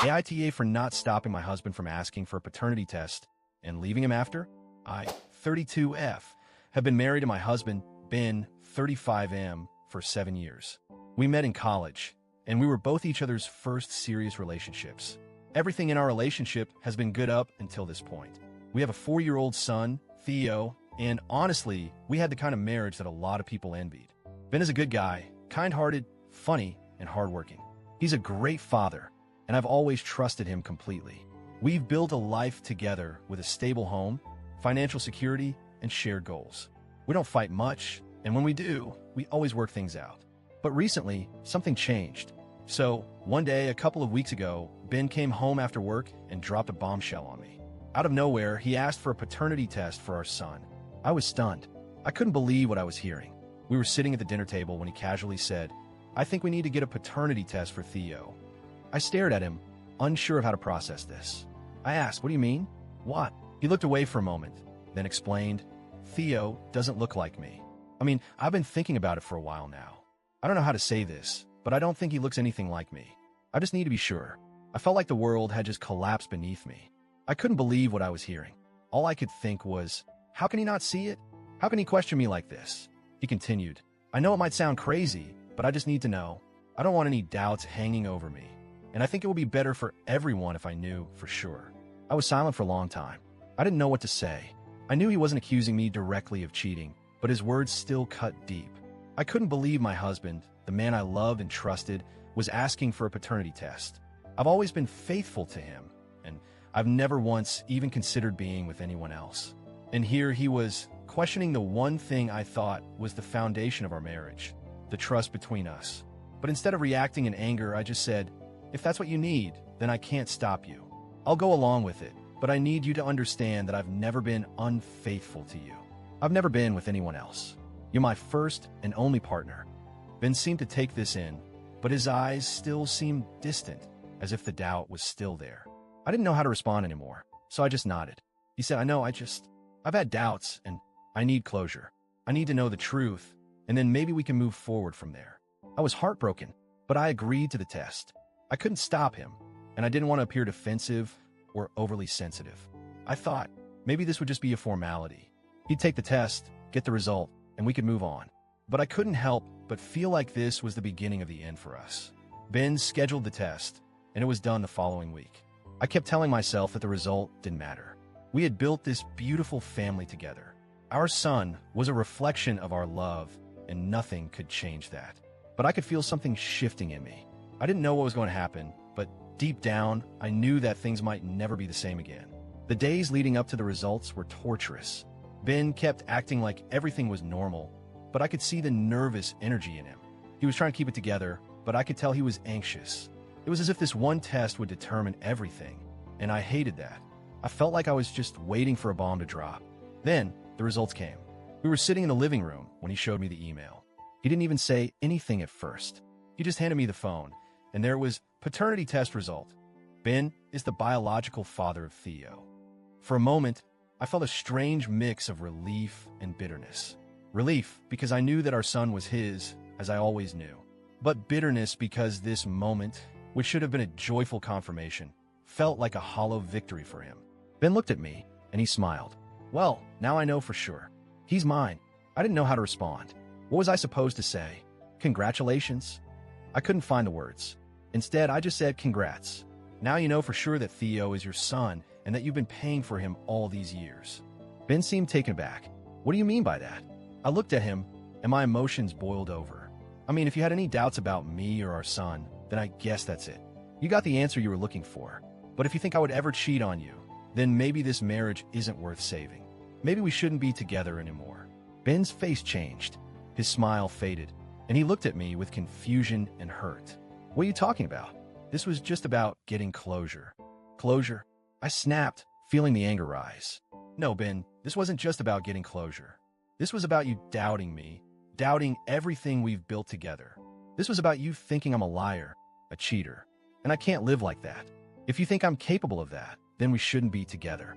AITA for not stopping my husband from asking for a paternity test and leaving him after. I, 32F, have been married to my husband, Ben, 35M, for 7 years. We met in college, and we were both each other's first serious relationships. Everything in our relationship has been good up until this point. We have a 4-year-old son, Theo, and honestly, we had the kind of marriage that a lot of people envied. Ben is a good guy, kind-hearted, funny, and hardworking. He's a great father, and I've always trusted him completely. We've built a life together with a stable home, financial security, and shared goals. We don't fight much, and when we do, we always work things out. But recently, something changed. So, one day, a couple of weeks ago, Ben came home after work and dropped a bombshell on me. Out of nowhere, he asked for a paternity test for our son. I was stunned. I couldn't believe what I was hearing. We were sitting at the dinner table when he casually said, "I think we need to get a paternity test for Theo." I stared at him, unsure of how to process this. I asked, "What do you mean?" "What?" He looked away for a moment, then explained, "Theo doesn't look like me. I've been thinking about it for a while now. I don't know how to say this, but I don't think he looks anything like me. I just need to be sure." I felt like the world had just collapsed beneath me. I couldn't believe what I was hearing. All I could think was, how can he not see it? How can he question me like this? He continued, "I know it might sound crazy, but I just need to know. I don't want any doubts hanging over me. And I think it would be better for everyone if I knew for sure." I was silent for a long time. I didn't know what to say. I knew he wasn't accusing me directly of cheating, but his words still cut deep. I couldn't believe my husband, the man I loved and trusted, was asking for a paternity test. I've always been faithful to him, and I've never once even considered being with anyone else. And here he was, questioning the one thing I thought was the foundation of our marriage, the trust between us. But instead of reacting in anger, I just said, "If that's what you need, then I can't stop you. I'll go along with it, but I need you to understand that I've never been unfaithful to you. I've never been with anyone else. You're my first and only partner." Ben seemed to take this in, but his eyes still seemed distant, as if the doubt was still there. I didn't know how to respond anymore, so I just nodded. He said, I've had doubts, and I need closure. I need to know the truth, and then maybe we can move forward from there." I was heartbroken, but I agreed to the test. I couldn't stop him, and I didn't want to appear defensive or overly sensitive. I thought maybe this would just be a formality. He'd take the test, get the result, and we could move on. But I couldn't help but feel like this was the beginning of the end for us. Ben scheduled the test, and it was done the following week. I kept telling myself that the result didn't matter. We had built this beautiful family together. Our son was a reflection of our love, and nothing could change that. But I could feel something shifting in me. I didn't know what was going to happen, but deep down, I knew that things might never be the same again. The days leading up to the results were torturous. Ben kept acting like everything was normal, but I could see the nervous energy in him. He was trying to keep it together, but I could tell he was anxious. It was as if this one test would determine everything, and I hated that. I felt like I was just waiting for a bomb to drop. Then, the results came. We were sitting in the living room when he showed me the email. He didn't even say anything at first. He just handed me the phone, and there was paternity test result. Ben is the biological father of Theo. For a moment, I felt a strange mix of relief and bitterness. Relief because I knew that our son was his, as I always knew. But bitterness because this moment, which should have been a joyful confirmation, felt like a hollow victory for him. Ben looked at me, and he smiled. "Well, now I know for sure. He's mine." I didn't know how to respond. What was I supposed to say? Congratulations? I couldn't find the words. Instead, I just said, "Congrats. Now you know for sure that Theo is your son and that you've been paying for him all these years." Ben seemed taken aback. "What do you mean by that?" I looked at him, and my emotions boiled over. If you had any doubts about me or our son, then I guess that's it. You got the answer you were looking for. But if you think I would ever cheat on you, then maybe this marriage isn't worth saving. Maybe we shouldn't be together anymore. Ben's face changed. His smile faded, and he looked at me with confusion and hurt. "What are you talking about?" This was just about getting closure. Closure? I snapped, feeling the anger rise. "No, Ben, this wasn't just about getting closure. This was about you doubting me, doubting everything we've built together. This was about you thinking I'm a liar, a cheater, and I can't live like that. If you think I'm capable of that, then we shouldn't be together."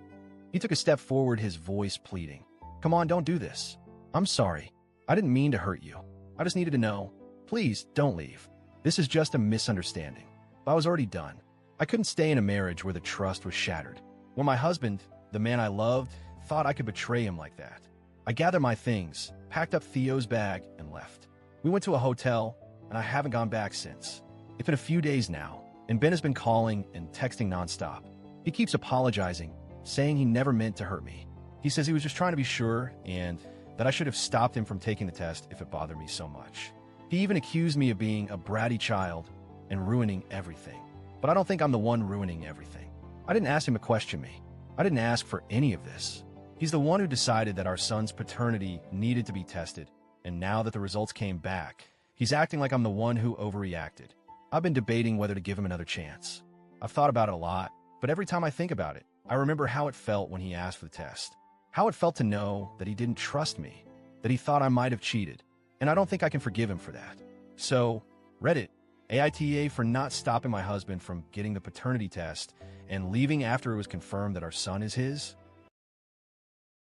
He took a step forward, his voice pleading. "Come on, don't do this. I'm sorry. I didn't mean to hurt you. I just needed to know. Please, don't leave. This is just a misunderstanding." But I was already done. I couldn't stay in a marriage where the trust was shattered. When my husband, the man I loved, thought I could betray him like that. I gathered my things, packed up Theo's bag, and left. We went to a hotel, and I haven't gone back since. It's been a few days now, and Ben has been calling and texting nonstop. He keeps apologizing, saying he never meant to hurt me. He says he was just trying to be sure and that I should have stopped him from taking the test if it bothered me so much. He even accused me of being a bratty child and ruining everything. But I don't think I'm the one ruining everything. I didn't ask him to question me. I didn't ask for any of this. He's the one who decided that our son's paternity needed to be tested, and now that the results came back, he's acting like I'm the one who overreacted. I've been debating whether to give him another chance. I've thought about it a lot, but every time I think about it, I remember how it felt when he asked for the test. How it felt to know that he didn't trust me, that he thought I might have cheated, and I don't think I can forgive him for that. So, Reddit, AITA for not stopping my husband from getting the paternity test and leaving after it was confirmed that our son is his?